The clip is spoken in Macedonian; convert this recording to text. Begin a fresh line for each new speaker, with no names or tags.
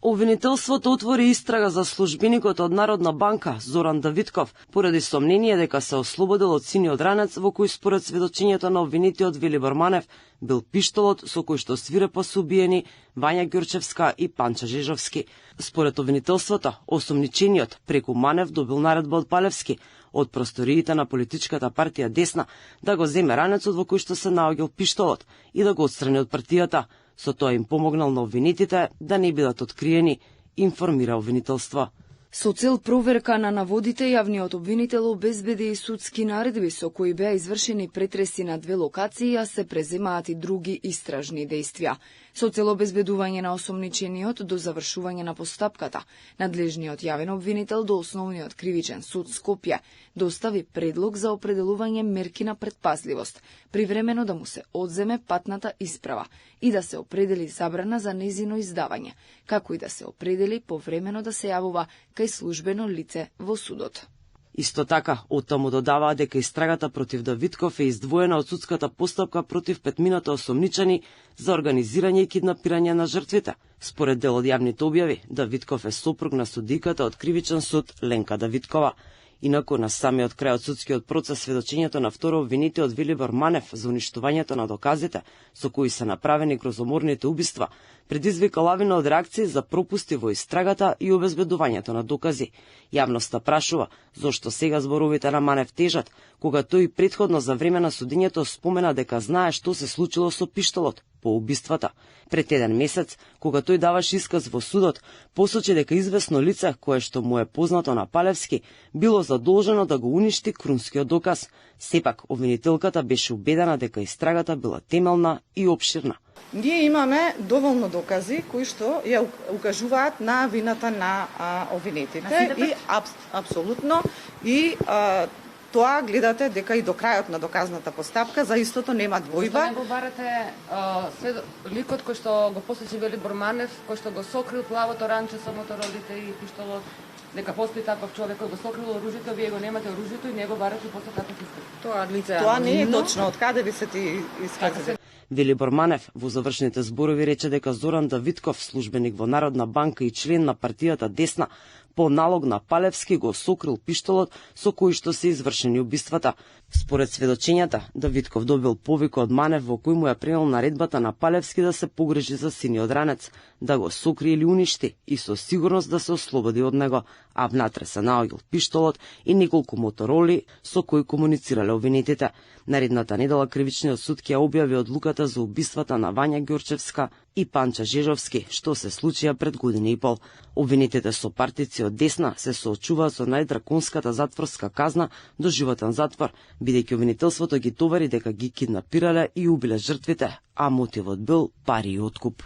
Обвинителството отвори истрага за службеникот од Народна банка Зоран Давидков поради сомнение дека се ослободил од синиот ранец во кој според сведочењето на обвинетиот Велибор Манев бил пиштолот со кој што свирепо се убиени Вања Ѓурчевска и Панча Жежовски. Според обвинителството, осомничениот преку Манев добил наредба од Палевски од просториите на политичката партија Десна да го земе ранецот во кој што се наоѓал пиштолот и да го отстрани од партијата. Со тоа им помогнал на обвинетите да не бидат откриени, информира обвинителство.
Со цел проверка на наводите, јавниот обвинител обезбеди и судски наредби со кои беа извршени претреси на 2 локации, а се преземаат и други истражни действија. Со цел обезбедување на осомничениот до завршување на постапката, надлежниот јавен обвинител до Основниот кривичен суд Скопје достави предлог за определување мерки на предпазливост, привремено да му се одземе патната исправа и да се определи забрана за незино издавање, како и да се определи повремено да се јавува кај службено лице во судот.
Исто така, оттаму додаваа дека истрагата против Давидков е издвоена од судската постапка против 5 осомничани за организирање и киднапирање на жртвите. Според дел од јавните објави, Давидков е сопруг на судиката од Кривичен суд Ленка Давидкова. Инаку на самиот крај од судскиот процес сведочењето на второ обвинетиот Велибор Манев за уништувањето на доказите со кои се направени грозоморните убиства предизвика лавина од реакции за пропусти во истрагата и обезбедувањето на докази. Јавноста прашува зошто сега зборовите на Манев тежат, кога тој претходно за време на судењето спомена дека знае што се случило со пиштолот по убиствата. Пред 1 месец, кога тој даваше исказ во судот, посочи дека известно лице, кое што му е познато на Палевски, било задолжено да го уништи крунскиот доказ. Сепак, обвинителката беше убедена дека истрагата била темелна и опширна.
Ние имаме доволно докази кои што ја укажуваат на вината на обвинетите и апсолутно и тоа гледате дека и до крајот на доказната постапка за истото нема двојба.
Не го барате ликот кој што го посочи Велибор Манев, кој што го сокрил плавото ранче со моторолите и пиштолот, дека постои таков човек кој го сокрил оружјето, вие го немате оружјето и не го барате после таков исказ.
Тоа не е точно. Од каде ви се ти исказите?
Велибор Манев во завршните зборови рече дека Зоран Давидков, службеник во Народна банка и член на партијата Десна, по налог на Палевски го сокрил пиштолот со кој што се извршени убиствата. Според сведочењата, Давидков добил повика од Манев во кој му ја пренел наредбата на Палевски да се погрижи за синиот ранец, да го сокри или уништи и со сигурност да се ослободи од него, а внатре се наоѓал пиштолот и неколку мотороли со кои комуницирале обвинетите. Наредната недела Кривичниот суд ќе објави одлуката за убиствата на Вања Ѓурчевска и Панча Жежовски, што се случија пред година и пол. Обвинетите сопартици од Десна се соочуваат со најдраконската затворска казна до животен затвор, бидејќи обвинителството ги товари дека ги киднапирале и убиле жртвите, а мотивот бил пари и откуп.